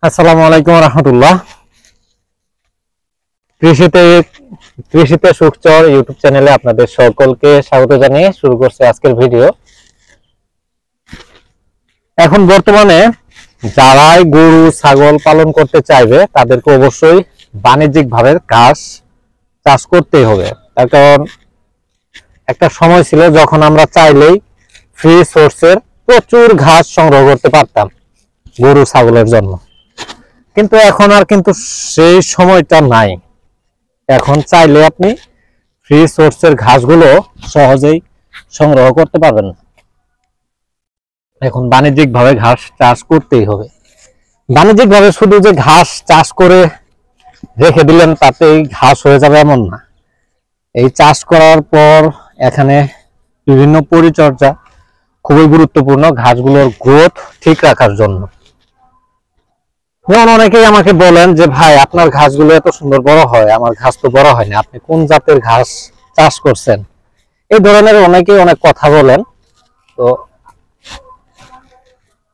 আসসালামু আলাইকুম রহমতুল্লাহ। কৃষিতে কৃষিতে সুখচর ইউটিউব চ্যানেলে আপনাদের সকলকে স্বাগত জানিয়ে শুরু করছে আজকের ভিডিও। এখন বর্তমানে যারাই গরু ছাগল পালন করতে চাইবে তাদেরকে অবশ্যই বাণিজ্যিকভাবে ঘাস চাষ করতেই হবে। তার কারণ একটা সময় ছিল যখন আমরা চাইলেই ফ্রি সোর্সের প্রচুর ঘাস সংগ্রহ করতে পারতাম গরু ছাগলের জন্য, কিন্তু এখন আর কিন্তু সেই সময়টা নাই। এখন চাইলে আপনি ফ্রি সোর্সের ঘাসগুলো সহজেই সংগ্রহ করতে পারবেন না। এখন বাণিজ্যিকভাবে ঘাস চাষ করতেই হবে। বাণিজ্যিকভাবে শুধু যে ঘাস চাষ করে রেখে দিলেন তাতেই ঘাস হয়ে যাবে এমন না। এই চাষ করার পর এখানে বিভিন্ন পরিচর্যা খুবই গুরুত্বপূর্ণ ঘাসগুলোর গ্রোথ ঠিক রাখার জন্য। যেমন অনেকেই আমাকে বলেন যে ভাই আপনার ঘাসগুলো এত সুন্দর বড় হয়, আমার ঘাস তো বড় হয় না, আপনি কোন জাতের ঘাস চাষ করছেন? এই ধরনের অনেকেই অনেক কথা বলেন। তো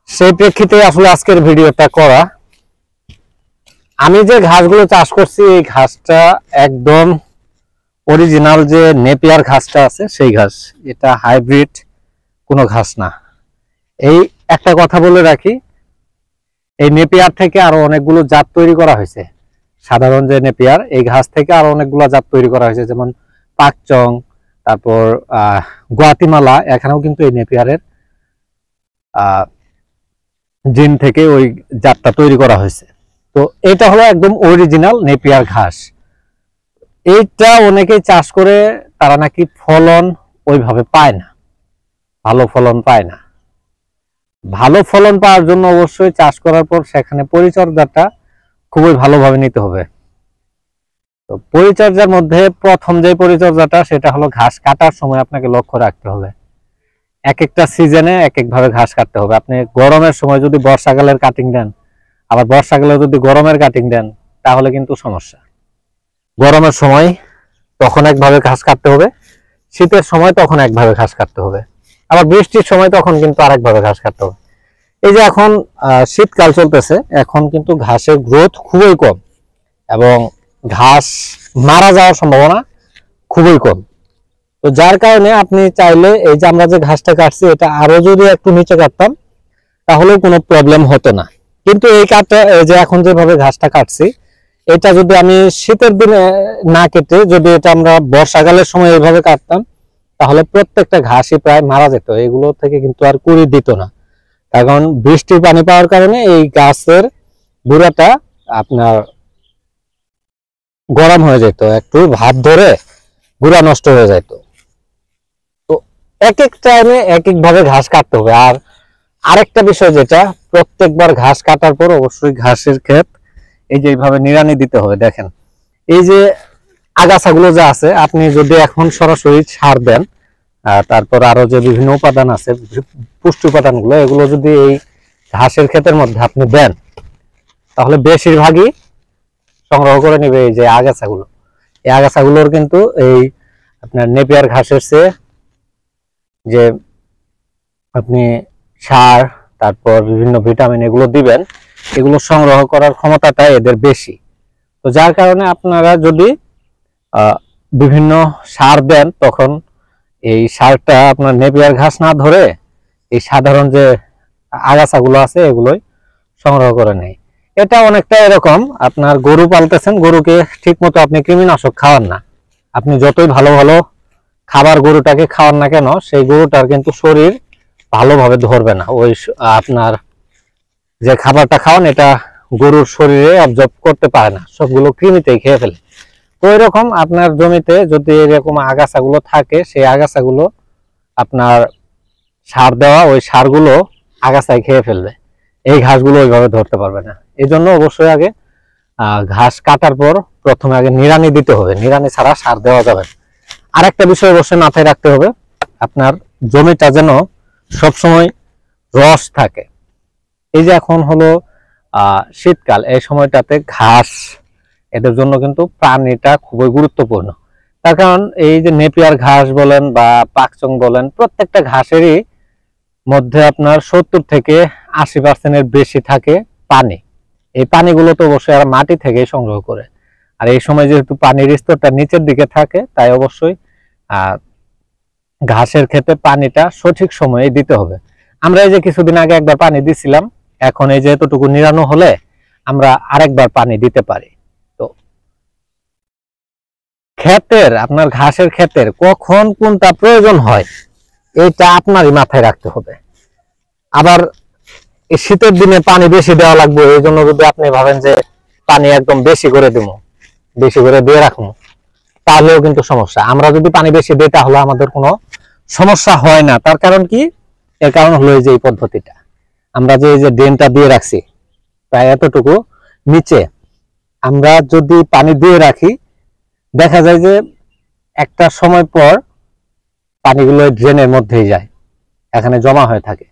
সেই প্রেক্ষিতে আসলে আজকের ভিডিওটা করা। আমি যে ঘাসগুলো চাষ করছি এই ঘাসটা একদম অরিজিনাল যে নেপিয়ার ঘাসটা আছে সেই ঘাস, এটা হাইব্রিড কোনো ঘাস না। এই একটা কথা বলে রাখি, এই নেপিয়ার থেকে আরো অনেকগুলো জাত তৈরি করা হয়েছে। সাধারণ যে নেপিয়ার এই ঘাস থেকে আরো অনেকগুলো জাত তৈরি করা হয়েছে, যেমন পাকচং, তারপর গুয়াতিমালা, এখানেও কিন্তু এই নেপিয়ারের জিন থেকে ওই জাতটা তৈরি করা হয়েছে। তো এটা হলো একদম অরিজিনাল নেপিয়ার ঘাস। এইটা অনেকেই চাষ করে তারা নাকি ফলন ওইভাবে পায় না, ভালো ফলন পায় না। ভালো ফলন পাওয়ার জন্য অবশ্যই চাষ করার পর সেখানে পরিচর্যাটা খুবই ভালোভাবে নিতে হবে। তো পরিচর্যার মধ্যে প্রথম যে পরিচর্যাটা সেটা হলো ঘাস কাটার সময় আপনাকে লক্ষ্য রাখতে হবে। এক একটা সিজনে এক এক ভাবে ঘাস কাটতে হবে। আপনি গরমের সময় যদি বর্ষাকালের কাটিং দেন, আবার বর্ষাকালে যদি গরমের কাটিং দেন, তাহলে কিন্তু সমস্যা। গরমের সময় তখন একভাবে ঘাস কাটতে হবে, শীতের সময় তখন একভাবে ঘাস কাটতে হবে, আবার বৃষ্টির সময় তখন কিন্তু আরেকভাবে ঘাস কাটতে হবে। এই যে এখন শীতকাল চলতেছে, এখন কিন্তু ঘাসের গ্রোথ খুবই কম এবং ঘাস মারা যাওয়ার সম্ভাবনা খুবই কম। তো যার কারণে আপনি চাইলে এই যে আমরা যে ঘাসটা কাটছি এটা আরো যদি একটু নিচে কাটতাম তাহলেও কোনো প্রবলেম হতো না। কিন্তু এই কাটটা এই যে এখন যেভাবে ঘাসটা কাটছি, এটা যদি আমি শীতের দিনে না কেটে যদি এটা আমরা বর্ষাকালের সময় এইভাবে কাটতাম তাহলে প্রত্যেকটা ঘাসই প্রায় মারা যেত, এগুলো থেকে কিন্তু আর কুড়ি দিত না। কারণ বৃষ্টির পানি পাওয়ার কারণে এই গাছের গুঁড়াটা আপনার গরম হয়ে যেত, একটু ভাপ ধরে গুঁড়া নষ্ট হয়ে যেত। তো এক এক টাইমে এক এক ভাবে ঘাস কাটতে হবে। আর আরেকটা বিষয় যেটা, প্রত্যেকবার ঘাস কাটার পর অবশ্যই ঘাসের ক্ষেত এই যে এইভাবে নিড়ানি দিতে হবে। দেখেন এই যে আগাছাগুলো যা আছে, আপনি যদি এখন সরাসরি সার দেন, তারপর আরো যে বিভিন্ন উপাদান আছে পুষ্টি উপাদানগুলো, এগুলো যদি এই ঘাসের ক্ষেতের মধ্যে আপনি দেন তাহলে বেশিরভাগই সংগ্রহ করে নেবে এই যে আগাছাগুলো। এই আগাছাগুলোর কিন্তু এই আপনার নেপিয়ার ঘাসের চেয়ে যে আপনি সার তারপর বিভিন্ন ভিটামিন এগুলো দিবেন, এগুলো সংগ্রহ করার ক্ষমতাটা এদের বেশি। তো যার কারণে আপনারা যদি বিভিন্ন সার দেন তখন এই সারটা আপনার নেপিয়ার ঘাস না ধরে এই সাধারণ যে আগাছাগুলো আছে এগুলোই সংগ্রহ করে নেয়। এটা অনেকটা এরকম, আপনার গরু পালতেছেন, গরুকে ঠিক মতো আপনি কৃমিনাশক খাওয়ান না, আপনি যতই ভালো ভালো খাবার গরুটাকে খাওয়ান না কেন সেই গরুটার কিন্তু শরীর ভালোভাবে ধরবে না। ওই আপনার যে খাবারটা খাওয়ান এটা গরুর শরীরে অবজর্ব করতে পারে না, সবগুলো কৃমিতেই খেয়ে ফেলে। তো এরকম আপনার জমিতে যদি এরকম আগাছাগুলো থাকে, সেই আগাছাগুলো আপনার সার দেওয়া ওই সারগুলো আগাছায় খেয়ে ফেলবে, এই ঘাসগুলো ওইভাবে ধরতে পারবে না। এই জন্য অবশ্যই আগে ঘাস কাটার পর প্রথমে আগে নিড়ানি দিতে হবে, নিড়ানি ছাড়া সার দেওয়া যাবে না। আর একটা বিষয় অবশ্যই মাথায় রাখতে হবে, আপনার জমিটা যেন সবসময় রস থাকে। এই যে এখন হলো শীতকাল, এই সময়টাতে ঘাস এদের জন্য কিন্তু প্রাণীটা খুবই গুরুত্বপূর্ণ। তার কারণ এই যে নেপিয়ার ঘাস বলেন বা পাকচং বলেন, প্রত্যেকটা ঘাসেরই মধ্যে আপনার 70 থেকে 80% বেশি থাকে পানি। এই পানিগুলো তো অবশ্যই আর মাটি থেকেই সংগ্রহ করে। আর এই সময় যেহেতু পানির স্তরটা নিচের দিকে থাকে, তাই অবশ্যই ঘাসের ক্ষেতে পানিটা সঠিক সময়ে দিতে হবে। আমরা এই যে কিছুদিন আগে একবার পানি দিছিলাম, এখন এই যে এতটুকু নিরানো হলে আমরা আরেকবার পানি দিতে পারি। তো ক্ষেতের, আপনার ঘাসের ক্ষেতের কখন কোনটা প্রয়োজন হয় এটা আপনারই মাথায় রাখতে হবে। আবার এই শীতের দিনে পানি বেশি দেওয়া লাগবে, এই জন্য যদি আপনি ভাবেন যে পানি একদম বেশি করে দিব, বেশি করে দিয়ে রাখবো, তাহলেও কিন্তু সমস্যা। আমরা যদি পানি বেশি দিই তাহলে আমাদের কোনো সমস্যা হয় না। তার কারণ কি? এর কারণ হলো এই যে এই পদ্ধতিটা, আমরা যে এই যে ড্রেনটা দিয়ে রাখছি প্রায় এতটুকু নিচে, আমরা যদি পানি দিয়ে রাখি দেখা যায় যে একটা সময় পর পানিগুলো ড্রেনের মধ্যেই যায়, এখানে জমা হয়ে থাকে।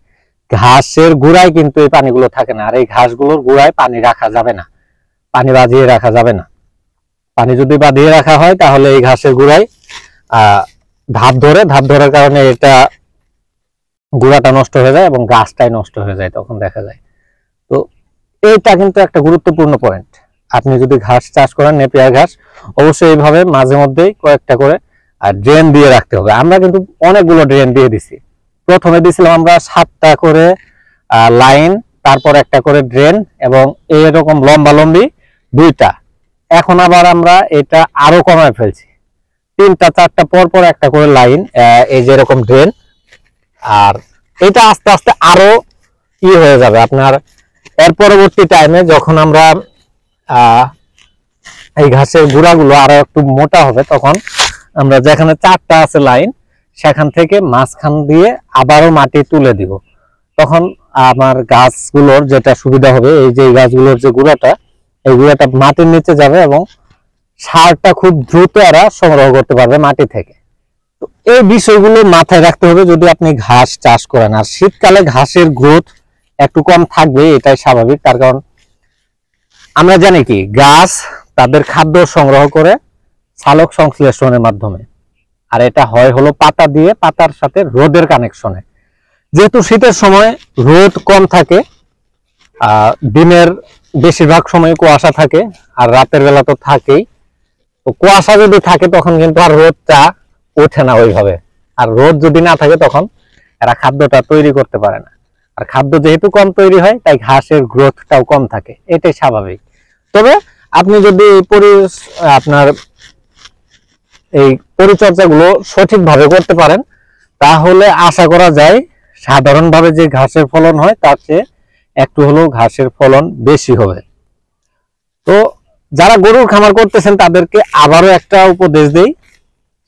ঘাসের গোড়ায় কিন্তু এই পানিগুলো থাকে না, আর এই ঘাসগুলোর গোড়ায় পানি রাখা যাবে না, পানি বাঁধিয়ে রাখা যাবে না। পানি যদি বাঁধিয়ে রাখা হয় তাহলে এই ঘাসের গোড়ায় ধাপ ধরার কারণে এটা গোড়াটা নষ্ট হয়ে যায় এবং গাছটাই নষ্ট হয়ে যায়, তখন দেখা যায়। তো এইটা কিন্তু একটা গুরুত্বপূর্ণ পয়েন্ট। আপনি যদি ঘাস চাষ করেন, নেপিয়ার ঘাস, অবশ্যই এইভাবে মাঝে মধ্যেই কয়েকটা করে ড্রেন দিয়ে রাখতে হবে। আমরা কিন্তু অনেকগুলো ড্রেন দিয়ে দিছি। প্রথমে দিছিলাম আমরা 7টা করে লাইন, তারপর একটা করে ড্রেন, এবং এরকম লম্বা লম্বি 2টা। এখন আবার আমরা এটা আরো কমায় ফেলছি, 3টা 4টা পর পর একটা করে লাইন, এই যে এরকম ড্রেন। আর এটা আস্তে আস্তে আরো হয়ে যাবে আপনার। এর পরবর্তী টাইমে যখন আমরা এই ঘাসের গুঁড়াগুলো আরো একটু মোটা হবে, তখন আমরা যেখানে 4টা আছে লাইন, সেখান থেকে মাঝখান দিয়ে আবারও মাটি তুলে দিব। তখন আমার গাছগুলোর যেটা সুবিধা হবে, এই যে গাছগুলোর যে গুঁড়াটা, এই গুঁড়াটা মাটির নিচে যাবে এবং সারটা খুব দ্রুত এরা সংগ্রহ করতে পারবে মাটি থেকে। তো এই বিষয়গুলো মাথায় রাখতে হবে যদি আপনি ঘাস চাষ করেন। আর শীতকালে ঘাসের গ্রোথ একটু কম থাকবে, এটাই স্বাভাবিক। তার কারণ আমরা জানি কি, গাছ তাদের খাদ্য সংগ্রহ করে সালোক সংশ্লেষণের মাধ্যমে, আর এটা হয় হলো পাতা দিয়ে, পাতার সাথে রোদের কানেকশনে। যেহেতু শীতের সময় রোদ কম থাকে, দিনের বেশিরভাগ সময় কুয়াশা থাকে, আর রাতের বেলা তো থাকেই। তো কুয়াশা যদি থাকে তখন কিন্তু আর রোদটা ওঠে না ওইভাবে, আর রোদ যদি না থাকে তখন এরা খাদ্যটা তৈরি করতে পারে না। আর খাদ্য যেহেতু কম তৈরি হয়, তাই ঘাসের গ্রোথটাও কম থাকে, এটাই স্বাভাবিক। তবে আপনি যদি আপনার এই পরিচর্যাগুলো সঠিকভাবে করতে পারেন, তাহলে আশা করা যায় সাধারণভাবে যে ঘাসের ফলন হয় তার চেয়ে একটু হলেও ঘাসের ফলন বেশি হবে। তো যারা গরুর খামার করতেছেন তাদেরকে আবারও একটা উপদেশ দেই,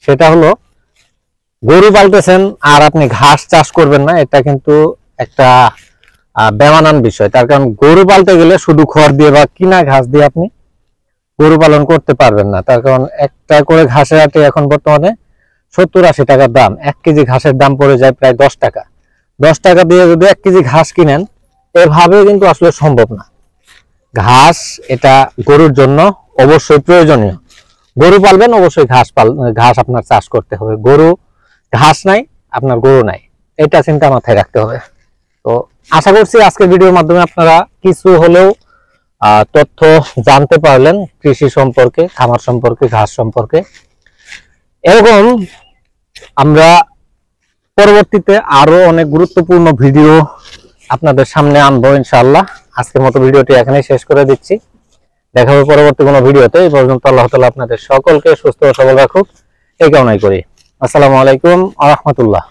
সেটা হলো গরু পালতেছেন আর আপনি ঘাস চাষ করবেন না, এটা কিন্তু একটা বেমানান বিষয়। তার কারণ গরু পালতে গেলে শুধু খড় দিয়ে বা কিনা ঘাস দিয়ে আপনি গরু পালন করতে পারবেন না। তার কারণ একটা করে ঘাসের হাটে এখন বর্তমানে 70-80 টাকার দাম, 1 কেজি ঘাসের দাম পড়ে যায় প্রায় 10 টাকা। 10 টাকা দিয়ে যদি 1 কেজি ঘাস কিনেন, এভাবে কিন্তু আসলে সম্ভব না। ঘাস এটা গরুর জন্য অবশ্যই প্রয়োজনীয়। গরু পালবেন, অবশ্যই ঘাস আপনার চাষ করতে হবে। ঘাস নাই, আপনার গরু নাই, এটা চিন্তা মাথায় রাখতে হবে। তো আশা করছি আজকের ভিডিওর মাধ্যমে আপনারা কিছু হলেও তথ্য জানতে পারলেন কৃষি সম্পর্কে, খামার সম্পর্কে, ঘাস সম্পর্কে। এরকম আমরা পরবর্তীতে আরো অনেক গুরুত্বপূর্ণ ভিডিও আপনাদের সামনে আনবো ইনশাআল্লাহ। আজকের মতো ভিডিওটি এখানেই শেষ করে দিচ্ছি। দেখা হবে পরবর্তী কোনো ভিডিওতে। এই পর্যন্ত আল্লাহ তাআলা আপনাদের সকলকে সুস্থ ও সবল রাখুক, এই কামনাই করি। আসসালামু আলাইকুম ওয়া রাহমাতুল্লাহ।